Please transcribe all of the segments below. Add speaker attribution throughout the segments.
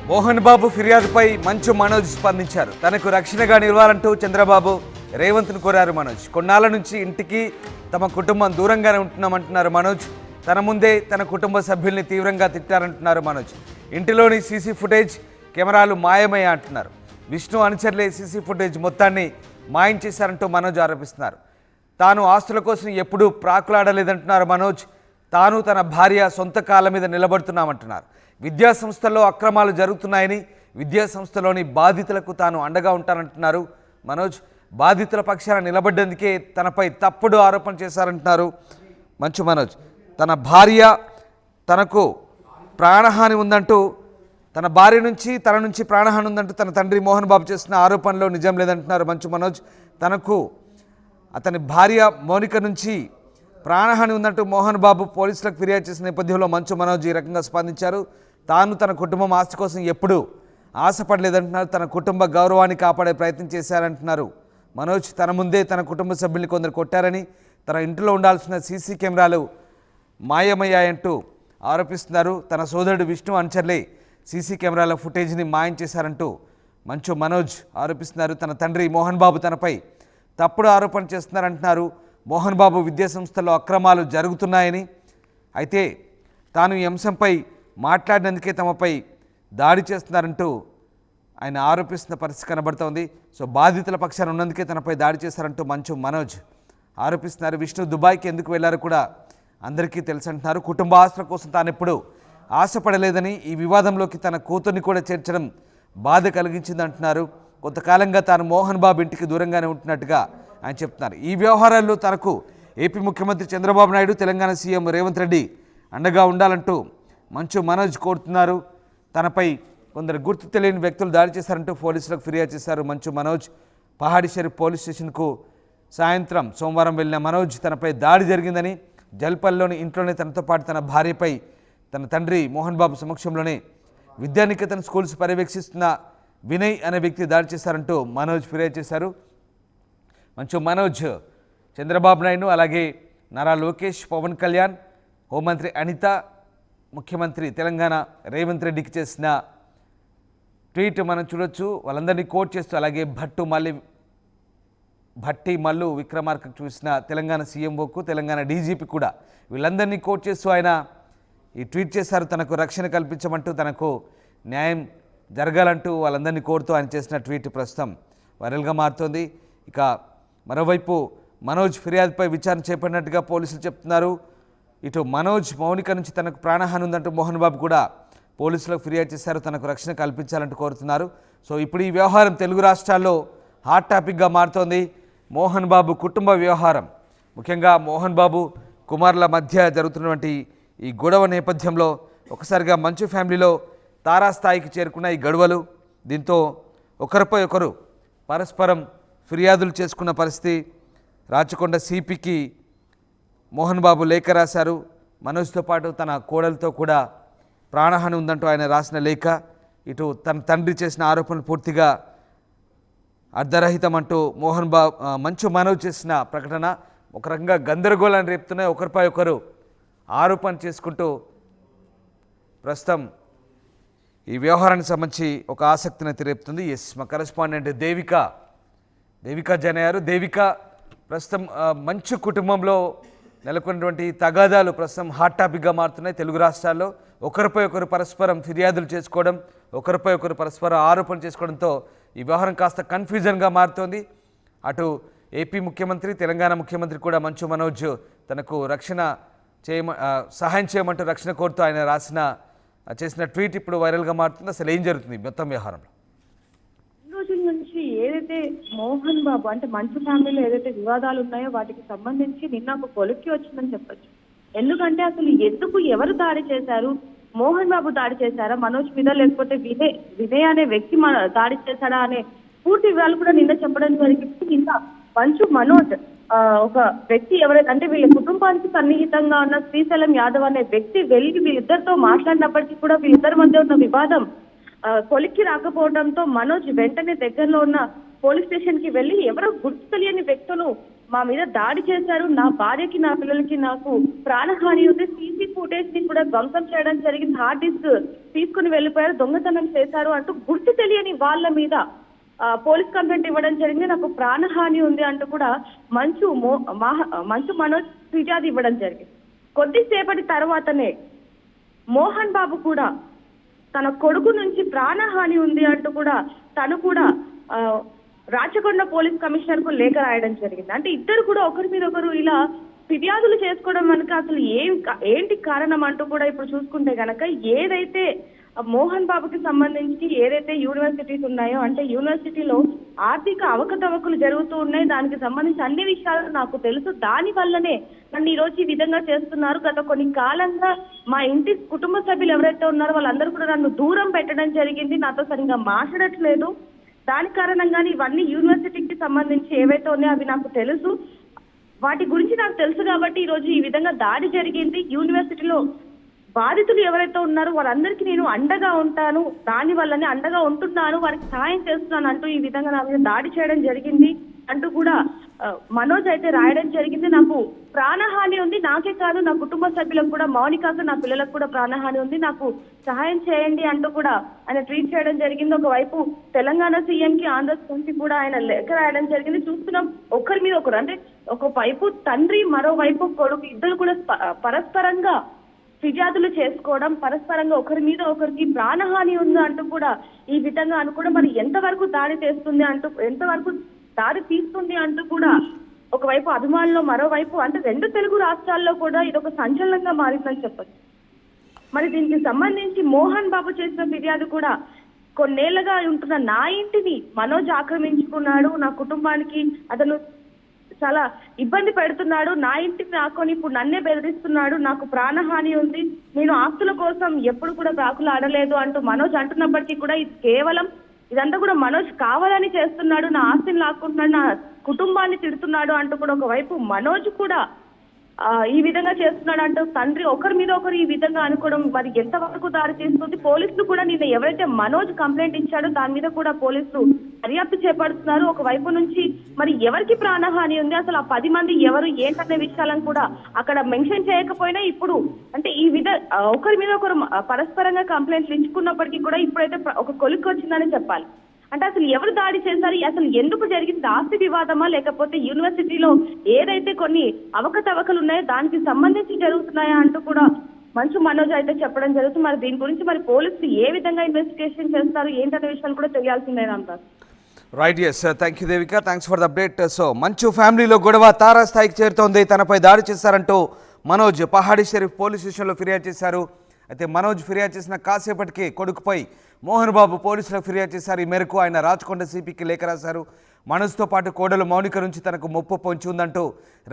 Speaker 1: మోహన్ బాబు ఫిర్యాదుపై మంచు మనోజ్ స్పందించారు. తనకు రక్షణగా నిలవాలంటూ చంద్రబాబు రేవంత్ను కోరారు మనోజ్. కొన్నాళ్ల నుంచి ఇంటికి తమ కుటుంబం దూరంగానే ఉంటున్నామంటున్నారు మనోజ్. తన ముందే తన కుటుంబ సభ్యుల్ని తీవ్రంగా తిట్టారంటున్నారు మనోజ్. ఇంటిలోని సీసీ ఫుటేజ్ కెమెరాలు మాయమయ్యా అంటున్నారు. విష్ణు అనుచరులే సీసీ ఫుటేజ్ మొత్తాన్ని మాయం చేశారంటూ మనోజ్ ఆరోపిస్తున్నారు. తాను ఆస్తుల కోసం ఎప్పుడూ ప్రాకులాడలేదంటున్నారు మనోజ్. తాను తన భార్య సొంత కాళ్ళ మీద నిలబడుతున్నామంటున్నారు. విద్యా సంస్థల్లో అక్రమాలు జరుగుతున్నాయని, విద్యా సంస్థలోని బాధితులకు తాను అండగా ఉంటానంటున్నారు మనోజ్. బాధితుల పక్షాన నిలబడ్డందుకే తనపై తప్పుడు ఆరోపణ చేశారంటున్నారు మంచు మనోజ్. తన భార్య తనకు ప్రాణహాని ఉందంటూ, తన భార్య నుంచి తన నుంచి ప్రాణహాని ఉందంటూ తన తండ్రి మోహన్ బాబు చేసిన ఆరోపణలో నిజం లేదంటున్నారు మంచు మనోజ్. తనకు అతని భార్య మౌనిక నుంచి ప్రాణహాని ఉందంటూ మోహన్ బాబు పోలీసులకు ఫిర్యాదు చేసిన నేపథ్యంలో మంచు మనోజ్ ఈ రకంగా స్పందించారు. తాను తన కుటుంబం ఆస్తి కోసం ఎప్పుడూ ఆశపడలేదంటున్నారు. తన కుటుంబ గౌరవాన్ని కాపాడే ప్రయత్నం చేశారంటున్నారు మనోజ్. తన ముందే తన కుటుంబ సభ్యుల్ని కొందరు కొట్టారని, తన ఇంట్లో ఉండాల్సిన సీసీ కెమెరాలు మాయమయ్యాయంటూ ఆరోపిస్తున్నారు. తన సోదరుడు విష్ణు అనుచరులే సీసీ కెమెరాల ఫుటేజ్ని మాయం చేశారంటూ మంచు మనోజ్ ఆరోపిస్తున్నారు. తన తండ్రి మోహన్ బాబు తనపై తప్పుడు ఆరోపణ చేస్తున్నారంటున్నారు. మోహన్ బాబు విద్యాసంస్థల్లో అక్రమాలు జరుగుతున్నాయని, అయితే తాను ఈ అంశంపై మాట్లాడినందుకే తమపై దాడి చేస్తున్నారంటూ ఆయన ఆరోపిస్తున్న పరిస్థితి కనబడుతోంది. సో బాధితుల పక్షాన ఉన్నందుకే తనపై దాడి చేశారంటూ మంచు మనోజ్ ఆరోపిస్తున్నారు. విష్ణు దుబాయ్కి ఎందుకు వెళ్లారో కూడా అందరికీ తెలుసంటున్నారు. కుటుంబ ఆస్తుల కోసం తాను ఎప్పుడు ఆశపడలేదని, ఈ వివాదంలోకి తన కూతుర్ని కూడా చేర్చడం బాధ కలిగించిందంటున్నారు. కొంతకాలంగా తాను మోహన్ బాబు ఇంటికి దూరంగానే ఉంటున్నట్టుగా ఆయన చెప్తున్నారు. ఈ వ్యవహారాల్లో తనకు ఏపీ ముఖ్యమంత్రి చంద్రబాబు నాయుడు, తెలంగాణ సీఎం రేవంత్ రెడ్డి అండగా ఉండాలంటూ మంచు మనోజ్ కోరుతున్నారు. తనపై కొందరు గుర్తు తెలియని వ్యక్తులు దాడి చేశారంటూ పోలీసులకు ఫిర్యాదు చేశారు మంచు మనోజ్. పహాడి షరీఫ్ పోలీస్ స్టేషన్కు సాయంత్రం సోమవారం వెళ్లిన మనోజ్ తనపై దాడి జరిగిందని, జల్పల్లిలోని ఇంట్లోనే తనతో పాటు తన భార్యపై తన తండ్రి మోహన్ బాబు సమక్షంలోనే విద్యానికేతన్ స్కూల్స్ పర్యవేక్షిస్తున్న వినయ్ అనే వ్యక్తి దాడి చేశారంటూ మనోజ్ ఫిర్యాదు చేశారు. మంచు మనోజ్ చంద్రబాబు నాయుడు, అలాగే నారా లోకేష్, పవన్ కళ్యాణ్, హోంమంత్రి అనిత, ముఖ్యమంత్రి తెలంగాణ రేవంత్ రెడ్డికి చేసిన ట్వీట్ మనం చూడొచ్చు. వాళ్ళందరినీ కోట్ చేస్తూ, అలాగే భట్టి మల్లు విక్రమార్కకు చూసిన తెలంగాణ సీఎంఓకు, తెలంగాణ డీజీపీ కూడా వీళ్ళందరినీ కోట్ చేస్తూ ఆయన ఈ ట్వీట్ చేశారు. తనకు రక్షణ కల్పించమంటూ, తనకు న్యాయం జరగాలంటూ వాళ్ళందరినీ కోరుతూ ఆయన చేసిన ట్వీట్ ప్రస్తుతం వైరల్గా మారుతోంది. ఇక మరోవైపు మనోజ్ ఫిర్యాదుపై విచారణ చేపట్టినట్టుగా పోలీసులు చెప్తున్నారు. ఇటు మనోజ్ మౌనిక నుంచి తనకు ప్రాణహాని ఉందంటూ మోహన్ బాబు కూడా పోలీసులకు ఫిర్యాదు చేశారు. తనకు రక్షణ కల్పించాలంటూ కోరుతున్నారు. సో ఇప్పుడు ఈ వ్యవహారం తెలుగు రాష్ట్రాల్లో హాట్ టాపిక్గా మారుతోంది. మోహన్ బాబు కుటుంబ వ్యవహారం, ముఖ్యంగా మోహన్ బాబు కుమారుల మధ్య జరుగుతున్నటువంటి ఈ గొడవ నేపథ్యంలో ఒకసారిగా మంచు ఫ్యామిలీలో తారాస్థాయికి చేరుకున్న ఈ గొడవలు, దీంతో ఒకరిపై ఒకరు పరస్పరం ఫిర్యాదులు చేసుకున్న పరిస్థితి. రాచకొండ సిపికి మోహన్ బాబు లేఖ రాశారు. మనోజ్తో పాటు తన కోడలతో కూడా ప్రాణహాని ఉందంటూ ఆయన రాసిన లేఖ. ఇటు తన తండ్రి చేసిన ఆరోపణలు పూర్తిగా అర్ధరహితం అంటూ మంచు మనోజ్ చేసిన ప్రకటన ఒక రకంగా గందరగోళాన్ని రేపుతున్నాయి. ఒకరిపై ఒకరు ఆరోపణ చేసుకుంటూ ప్రస్తుతం ఈ వ్యవహారానికి సంబంధించి ఒక ఆసక్తిని రేపుతుంది. మా కరెస్పాండెంట్ దేవిక జనయారు. దేవిక, ప్రస్తుతం మంచు కుటుంబంలో నెలకొన్నటువంటి తగాదాలు ప్రస్తుతం హాట్ టాపిక్గా మారుతున్నాయి తెలుగు రాష్ట్రాల్లో. ఒకరిపై ఒకరు పరస్పరం ఫిర్యాదులు చేసుకోవడం, ఒకరిపై ఒకరు పరస్పర ఆరోపణలు చేసుకోవడంతో ఈ వ్యవహారం కాస్త కన్ఫ్యూజన్గా మారుతోంది. అటు ఏపీ ముఖ్యమంత్రి, తెలంగాణ ముఖ్యమంత్రి కూడా మంచు మనోజ్ తనకు సహాయం చేయమంటూ రక్షణ కోరుతూ ఆయన చేసిన ట్వీట్ ఇప్పుడు వైరల్గా మారుతుంది. అసలు ఏం జరుగుతుంది మొత్తం వ్యవహారంలో?
Speaker 2: రోజుల నుంచి ఏదైతే మోహన్ బాబు అంటే మంచు ఫ్యామిలీలో ఏదైతే వివాదాలు ఉన్నాయో వాటికి సంబంధించి నిన్న ఒక కొలిక్కి వచ్చిందని చెప్పొచ్చు. ఎందుకంటే అసలు ఎవరు దాడి చేశారు? మోహన్ బాబు దాడి చేశారా మనోజ్ మీద, లేకపోతే వినయ్ అనే వ్యక్తి దాడి చేశాడా అనే పూర్తి వివరాలు కూడా నిన్న చెప్పడం జరిగింది. నిన్న మంచు మనోజ్ ఒక వ్యక్తి ఎవరైతే అంటే వీళ్ళ కుటుంబానికి సన్నిహితంగా ఉన్న శ్రీశైలం యాదవ్ అనే వ్యక్తి వెళ్ళి వీళ్ళిద్దరితో మాట్లాడినప్పటికీ కూడా వీళ్ళిద్దరి మధ్య ఉన్న వివాదం కొలిక్కి రాకపోవడంతో మనోజ్ వెంటనే దగ్గరలో ఉన్న పోలీస్ స్టేషన్ కి వెళ్ళి ఎవరో గుర్తు తెలియని వ్యక్తులు మా మీద దాడి చేశారు, నా భార్యకి, నా పిల్లలకి, నాకు ప్రాణహాని ఉంది, సీసీ ఫుటేజ్ ని కూడా ధ్వంసం చేయడం జరిగింది, హార్డ్ డిస్క్ తీసుకుని వెళ్ళిపోయారు, దొంగతనం చేశారు అంటూ గుర్తు తెలియని వాళ్ళ మీద పోలీస్ కంప్లైంట్ ఇవ్వడం జరిగింది. నాకు ప్రాణహాని ఉంది అంటూ కూడా మంచు మనోజ్ ఫిర్యాదు ఇవ్వడం జరిగింది. కొద్దిసేపటి తర్వాతనే మోహన్ బాబు కూడా తన కొడుకు నుంచి ప్రాణహాని ఉంది అంటూ కూడా తను కూడా రాచకొండ పోలీస్ కమిషనర్ కు లేఖ రాయడం జరిగింది. అంటే ఇద్దరు కూడా ఒకరి మీద ఒకరు ఇలా ఫిర్యాదులు చేసుకోవడం మనకు అసలు ఏంటి కారణం అంటూ కూడా ఇప్పుడు చూసుకుంటే గనక ఏదైతే మోహన్ బాబుకి సంబంధించి ఏదైతే యూనివర్సిటీస్ ఉన్నాయో, అంటే యూనివర్సిటీలో ఆర్థిక అవకతవకలు జరుగుతూ ఉన్నాయి, దానికి సంబంధించి అన్ని విషయాలు నాకు తెలుసు, దాని వల్లనే నన్ను ఈ రోజు ఈ విధంగా చేస్తున్నారు. గత కొన్ని కాలంగా మా ఇంటి కుటుంబ సభ్యులు ఎవరైతే ఉన్నారో వాళ్ళందరూ కూడా నన్ను దూరం పెట్టడం జరిగింది, నాతో సరిగ్గా మాట్లాడట్లేదు. దాని కారణంగానే ఇవన్నీ యూనివర్సిటీకి సంబంధించి ఏవైతే ఉన్నాయో అవి నాకు తెలుసు, వాటి గురించి నాకు తెలుసు కాబట్టి ఈ రోజు ఈ విధంగా దాడి జరిగింది. యూనివర్సిటీలో బాధితులు ఎవరైతే ఉన్నారో వాళ్ళందరికీ నేను అండగా ఉంటాను, దాని వల్లనే అండగా ఉంటున్నాను, వారికి సహాయం చేస్తున్నాను అంటూ ఈ విధంగా నా మీద దాడి చేయడం జరిగింది అంటూ కూడా మనోజ్ అయితే రాయడం జరిగింది. నాకు ప్రాణహాని ఉంది, నాకే కాదు నా కుటుంబ సభ్యులకు కూడా, మౌనికకు నా పిల్లలకు కూడా ప్రాణహాని ఉంది, నాకు సహాయం చేయండి అంటూ కూడా ఆయన ట్వీట్ చేయడం జరిగింది. ఒకవైపు తెలంగాణ సీఎం కి, ఆంధ్ర సీఎం కి కూడా ఆయన లేఖ రాయడం జరిగింది. చూస్తున్నాం ఒకరి మీద ఒకరు, అంటే ఒకవైపు తండ్రి మరోవైపు కొడుకు ఇద్దరు కూడా పరస్పరంగా ఫిర్యాదులు చేసుకోవడం, పరస్పరంగా ఒకరి మీద ఒకరికి ప్రాణహాని ఉంది అంటూ కూడా ఈ విధంగా అనుకోవడం మరి ఎంతవరకు దాడి చేస్తుంది అంటూ, ఎంతవరకు దాడి తీస్తుంది అంటూ కూడా ఒకవైపు అభిమానులు, మరోవైపు అంటే రెండు తెలుగు రాష్ట్రాల్లో కూడా ఇది ఒక సంచలనంగా మారిందని చెప్పచ్చు. మరి దీనికి సంబంధించి మోహన్ బాబు చేసిన ఫిర్యాదు కూడా కొన్నేళ్లుగా ఉంటున్న నా ఇంటిని మనోజ్ ఆక్రమించుకున్నాడు, నా కుటుంబానికి అతను చాలా ఇబ్బంది పెడుతున్నాడు, నా ఇంటిని రాకొని ఇప్పుడు నన్నే బెదిరిస్తున్నాడు, నాకు ప్రాణహాని ఉంది, నేను ఆస్తుల కోసం ఎప్పుడు కూడా ప్రాకులు ఆడలేదు అంటూ మనోజ్ అంటున్నప్పటికీ కూడా ఇది కేవలం ఇదంతా కూడా మనోజ్ కావాలని చేస్తున్నాడు, నా ఆస్తిని లాక్కుంటున్నాడు, నా కుటుంబాన్ని తిడుతున్నాడు అంటూ కూడా ఒకవైపు మనోజ్ కూడా ఈ విధంగా చేస్తున్నాడు అంటూ తండ్రి ఒకరి మీద ఒకరు ఈ విధంగా అనుకోవడం మరి ఎంతవరకు దారి చేస్తుంది. పోలీసులు కూడా నిన్న ఎవరైతే మనోజ్ కంప్లైంట్ ఇచ్చాడో దాని మీద కూడా పోలీసులు దర్యాప్తు చేపడుతున్నారు. ఒకవైపు నుంచి మరి ఎవరికి ప్రాణహాని ఉంది, అసలు ఆ 10 మంది ఎవరు ఏంటనే విషయాలను కూడా అక్కడ మెన్షన్ చేయకపోయినా ఇప్పుడు అంటే ఈ ఒకరి మీద ఒకరు పరస్పరంగా కంప్లైంట్లు ఇచ్చుకున్నప్పటికీ కూడా ఇప్పుడైతే ఒక కొలిక్కి వచ్చిందని చెప్పాలి. అంటే అసలు ఎవరు దాడి చేశారు, అసలు ఎందుకు జరిగింది, ఆస్తి వివాదమా లేకపోతే యూనివర్సిటీలో ఏదైతే కొన్ని అవకతవకలు ఉన్నాయో దానికి సంబంధించి జరుగుతున్నాయా అంటూ కూడా మంచు మనోజ్ అయితే చెప్పడం జరుగుతుంది. మరి దీని గురించి మరి పోలీసులు ఏ విధంగా ఇన్వెస్టిగేషన్ చేస్తారు ఏంటనే విషయాలు కూడా తెలియాల్సిందేనా అంటారు.
Speaker 1: Right, yes, thank you Devika, thanks for the update. So మంచు ఫ్యామిలీలో గొడవ తారాస్థాయికి చేరుతోంది, తనపై దాడి చేశారంటూ మనోజ్ పహాడీ షరీఫ్ పోలీస్ స్టేషన్లో ఫిర్యాదు చేశారు. అయితే మనోజ్ ఫిర్యాదు చేసిన కాసేపటికి కొడుకుపై మోహన్ బాబు పోలీసులకు ఫిర్యాదు చేశారు. ఈ మేరకు ఆయన రాచకొండ సిపికి లేఖ రాశారు. మనోజ్తో పాటు కోడలు మౌనిక నుంచి తనకు ముప్పు పొంచి ఉందంటూ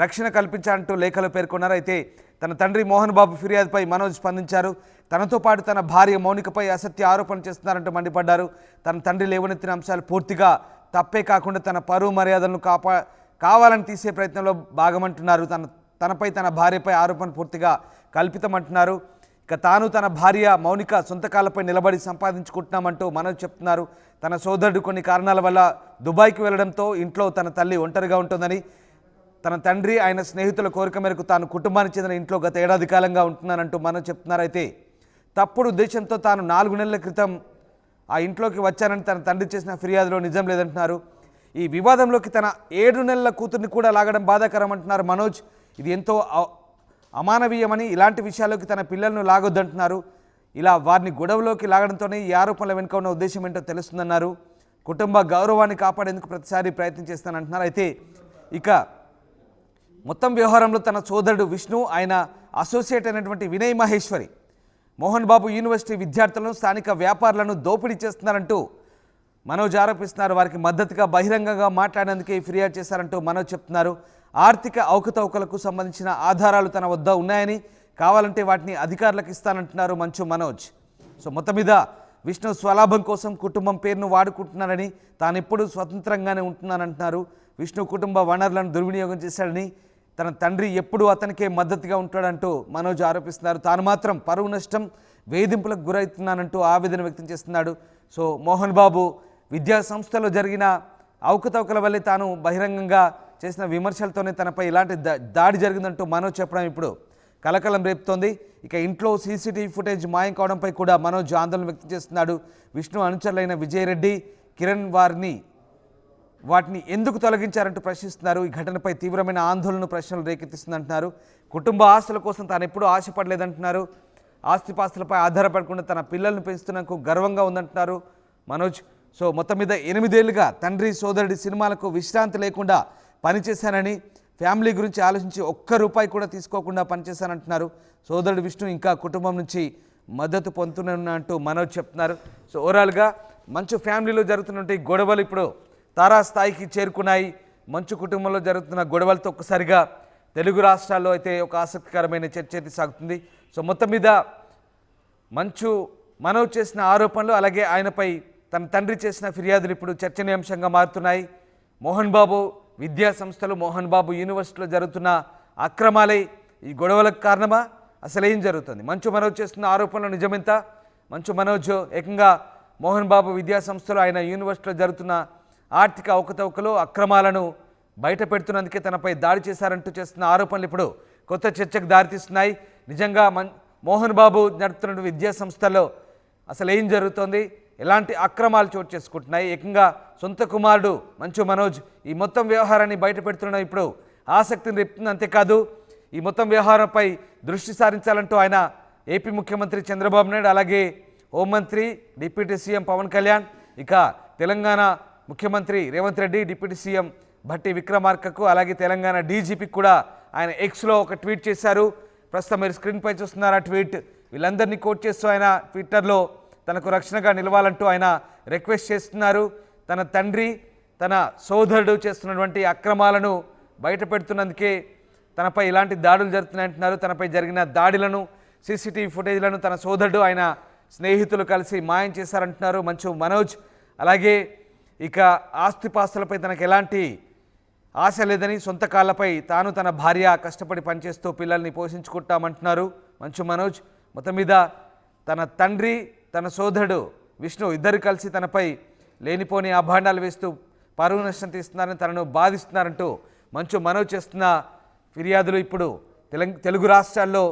Speaker 1: రక్షణ కల్పించాలంటూ లేఖలో పేర్కొన్నారు. అయితే తన తండ్రి మోహన్ బాబు ఫిర్యాదుపై మనోజ్ స్పందించారు. తనతో పాటు తన భార్య మౌనికపై అసత్య ఆరోపణ చేస్తున్నారంటూ మండిపడ్డారు. తన తండ్రి లేవనెత్తిన అంశాలు పూర్తిగా తప్పే కాకుండా తన పరువు మర్యాదలను కావాలని తీసే ప్రయత్నంలో భాగమంటున్నారు. తనపై తన భార్యపై ఆరోపణ పూర్తిగా కల్పితమంటున్నారు. ఇక తాను తన భార్య మౌనిక సొంత కాళ్ళపై నిలబడి సంపాదించుకుంటున్నామంటూ మనోజ్ చెప్తున్నారు. తన సోదరుడు కొన్ని కారణాల వల్ల దుబాయ్కి వెళ్లడంతో ఇంట్లో తన తల్లి ఒంటరిగా ఉంటుందని, తన తండ్రి ఆయన స్నేహితుల కోరిక మేరకు తాను కుటుంబానికి చెందిన ఇంట్లో గత ఏడాది కాలంగా ఉంటున్నానంటూ మనోజ్ చెప్తున్నారు. అయితే తప్పుడు ఉద్దేశంతో తాను 4 నెలల క్రితం ఆ ఇంట్లోకి వచ్చానని తన తండ్రి చేసిన ఫిర్యాదులో నిజం లేదంటున్నారు. ఈ వివాదంలోకి తన 7 నెలల కూతుర్ని కూడా లాగడం బాధాకరం అంటున్నారు మనోజ్. ఇది ఎంతో అమానవీయమని, ఇలాంటి విషయాల్లోకి తన పిల్లలను లాగొద్దంటున్నారు. ఇలా వారిని గొడవలోకి లాగడంతోనే ఈ ఆరోపణల వెనుక ఉన్న ఉద్దేశం ఏంటో తెలుస్తుందన్నారు. కుటుంబ గౌరవాన్ని కాపాడేందుకు ప్రతిసారి ప్రయత్నం చేస్తానంటున్నారు. అయితే ఇక మొత్తం వ్యవహారంలో తన సోదరుడు విష్ణు, ఆయన అసోసియేట్ అయినటువంటి వినయ్ మహేశ్వరి మోహన్ బాబు యూనివర్సిటీ విద్యార్థులను, స్థానిక వ్యాపారులను దోపిడీ చేస్తున్నారంటూ మనోజ్ ఆరోపిస్తున్నారు. వారికి మద్దతుగా బహిరంగంగా మాట్లాడేందుకే ఫిర్యాదు చేశారంటూ మనోజ్ చెప్తున్నారు. ఆర్థిక అవకతవకలకు సంబంధించిన ఆధారాలు తన వద్ద ఉన్నాయని, కావాలంటే వాటిని అధికారులకు ఇస్తానంటున్నారు మంచు మనోజ్. సో మొత్తం మీద విష్ణు స్వలాభం కోసం కుటుంబం పేరును వాడుకుంటున్నారని, తాను ఎప్పుడూ స్వతంత్రంగానే ఉంటున్నానంటున్నారు. విష్ణు కుటుంబ వనరులను దుర్వినియోగం చేశాడని, తన తండ్రి ఎప్పుడూ అతనికే మద్దతుగా ఉంటాడంటూ మనోజ్ ఆరోపిస్తున్నారు. తాను మాత్రం పరువు నష్టం, వేధింపులకు గురవుతున్నానంటూ ఆవేదన వ్యక్తం చేస్తున్నాడు. సో మోహన్ బాబు విద్యా సంస్థలో జరిగిన అవకతవకల వల్లే తాను బహిరంగంగా చేసిన విమర్శలతోనే తనపై ఇలాంటి దాడి జరిగిందంటూ మనోజ్ చెప్పడం ఇప్పుడు కలకలం రేపుతోంది. ఇక ఇంట్లో సీసీటీవీ ఫుటేజ్ మాయం కావడంపై కూడా మనోజ్ ఆందోళన వ్యక్తం చేస్తున్నాడు. విష్ణు అనుచరులైన విజయరెడ్డి, కిరణ్ వాటిని ఎందుకు తొలగించారంటూ ప్రశ్నిస్తున్నారు. ఈ ఘటనపై తీవ్రమైన ఆందోళన, ప్రశ్నలు రేకెత్తిస్తుందంటున్నారు. కుటుంబ ఆస్తుల కోసం తాను ఎప్పుడూ ఆశపడలేదంటున్నారు. ఆస్తిపాస్తులపై ఆధారపడకుండా తన పిల్లల్ని పెంచుతున్నందుకు గర్వంగా ఉందంటున్నారు మనోజ్. సో మొత్తం మీద 8 ఏళ్లుగా తండ్రి సోదరుడి సినిమాలకు విశ్రాంతి లేకుండా పనిచేశానని, ఫ్యామిలీ గురించి ఆలోచించి ఒక్క రూపాయి కూడా తీసుకోకుండా పనిచేశానంటున్నారు. సోదరుడు విష్ణు ఇంకా కుటుంబం నుంచి మద్దతు పొందుతున్నట్టు మనోజ్ చెప్తున్నారు. సో ఓవరాల్గా మంచు ఫ్యామిలీలో జరుగుతున్నటువంటి గొడవలు ఇప్పుడు తారాస్థాయికి చేరుకున్నాయి. మంచు కుటుంబంలో జరుగుతున్న గొడవలతో ఒక్కసారిగా తెలుగు రాష్ట్రాల్లో అయితే ఒక ఆసక్తికరమైన చర్చ అయితే సాగుతుంది. సో మొత్తం మీద మనోజ్ చేసిన ఆరోపణలు, అలాగే ఆయనపై తన తండ్రి చేసిన ఫిర్యాదులు ఇప్పుడు చర్చనీయాంశంగా మారుతున్నాయి. మోహన్ బాబు విద్యా సంస్థలు, మోహన్ బాబు యూనివర్సిటీలో జరుగుతున్న అక్రమాలే ఈ గొడవలకు కారణమా? అసలు ఏం జరుగుతుంది? మనోజ్ చేస్తున్న ఆరోపణలు నిజమెంత? మనోజ్ ఏకంగా మోహన్ బాబు విద్యా సంస్థలు, ఆయన యూనివర్సిటీలో జరుగుతున్న ఆర్థిక అవకతవకలు, అక్రమాలను బయట పెడుతున్నందుకే తనపై దాడి చేశారంటూ చేస్తున్న ఆరోపణలు ఇప్పుడు కొత్త చర్చకు దారితీస్తున్నాయి. నిజంగా మోహన్ బాబు నడుపుతున్న విద్యా సంస్థల్లో అసలు ఏం జరుగుతోంది? ఎలాంటి అక్రమాలు చోటు చేసుకుంటున్నాయి? ఏకంగా సొంత కుమారుడు మనోజ్ ఈ మొత్తం వ్యవహారాన్ని బయట పెడుతున్న ఇప్పుడు ఆసక్తిని రేపుతుంది. అంతేకాదు ఈ మొత్తం వ్యవహారంపై దృష్టి సారించాలంటూ ఆయన ఏపీ ముఖ్యమంత్రి చంద్రబాబు నాయుడు, అలాగే హోంమంత్రి డిప్యూటీ సీఎం పవన్ కళ్యాణ్, ఇక తెలంగాణ ముఖ్యమంత్రి రేవంత్ రెడ్డి, డిప్యూటీ సీఎం భట్టి విక్రమార్కకు, అలాగే తెలంగాణ డీజీపీకి కూడా ఆయన ఎక్స్లో ఒక ట్వీట్ చేశారు. ప్రస్తుతం మీరు స్క్రీన్పై చూస్తున్నారు ఆ ట్వీట్. వీళ్ళందరినీ కోట్ చేస్తూ ఆయన ట్విట్టర్లో తనకు రక్షణగా నిలవాలంటూ ఆయన రిక్వెస్ట్ చేస్తున్నారు. తన తండ్రి, తన సోదరుడు చేస్తున్నటువంటి అక్రమాలను బయట పెడుతున్నందుకే తనపై ఇలాంటి దాడులు జరుగుతున్నాయంటున్నారు. తనపై జరిగిన దాడులను, సీసీటీవీ ఫుటేజ్లను తన సోదరుడు, ఆయన స్నేహితులు కలిసి మాయం చేశారంటున్నారు మనోజ్. అలాగే ఇక ఆస్తిపాస్తులపై తనకు ఎలాంటి ఆశ లేదని, సొంత కాళ్ళపై తాను, తన భార్య కష్టపడి పనిచేస్తూ పిల్లల్ని పోషించుకుంటామంటున్నారు మనోజ్. మొత్తం మీద తన తండ్రి, తన సోదరుడు విష్ణు ఇద్దరు కలిసి తనపై లేనిపోని అభాండాలు వేస్తూ పరువు నష్టం తీస్తున్నారని, తనను బాధిస్తున్నారంటూ మనోజ్ చేస్తున్న ఫిర్యాదులు ఇప్పుడు తెలుగు రాష్ట్రాల్లో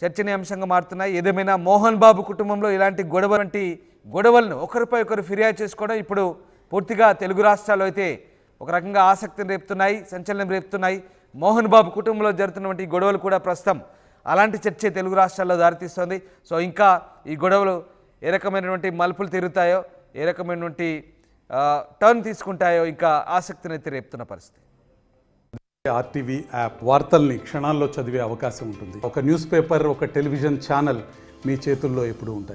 Speaker 1: చర్చనీయాంశంగా మారుతున్నాయి. ఏదేమైనా మోహన్ బాబు కుటుంబంలో ఇలాంటి గొడవలను ఒకరిపై ఒకరు ఫిర్యాదు చేసుకోవడం ఇప్పుడు పూర్తిగా తెలుగు రాష్ట్రాల్లో అయితే ఒక రకంగా ఆసక్తిని రేపుతున్నాయి, సంచలనం రేపుతున్నాయి. మోహన్ బాబు కుటుంబంలో జరుగుతున్నటువంటి గొడవలు కూడా ప్రస్తుతం అలాంటి చర్చే తెలుగు రాష్ట్రాల్లో దారితీస్తోంది. సో ఇంకా ఈ గొడవలు ఏ రకమైనటువంటి మలుపులు తిరుగుతాయో, ఏ రకమైనటువంటి టర్న్ తీసుకుంటాయో ఇంకా ఆసక్తిని అయితే రేపుతున్న పరిస్థితి.
Speaker 3: ఆర్టీవీ యాప్ వార్తల్ని క్షణాల్లో చదివే అవకాశం ఉంటుంది. ఒక న్యూస్ పేపర్, ఒక టెలివిజన్ ఛానల్ మీ చేతుల్లో ఎప్పుడూ ఉంటాయి.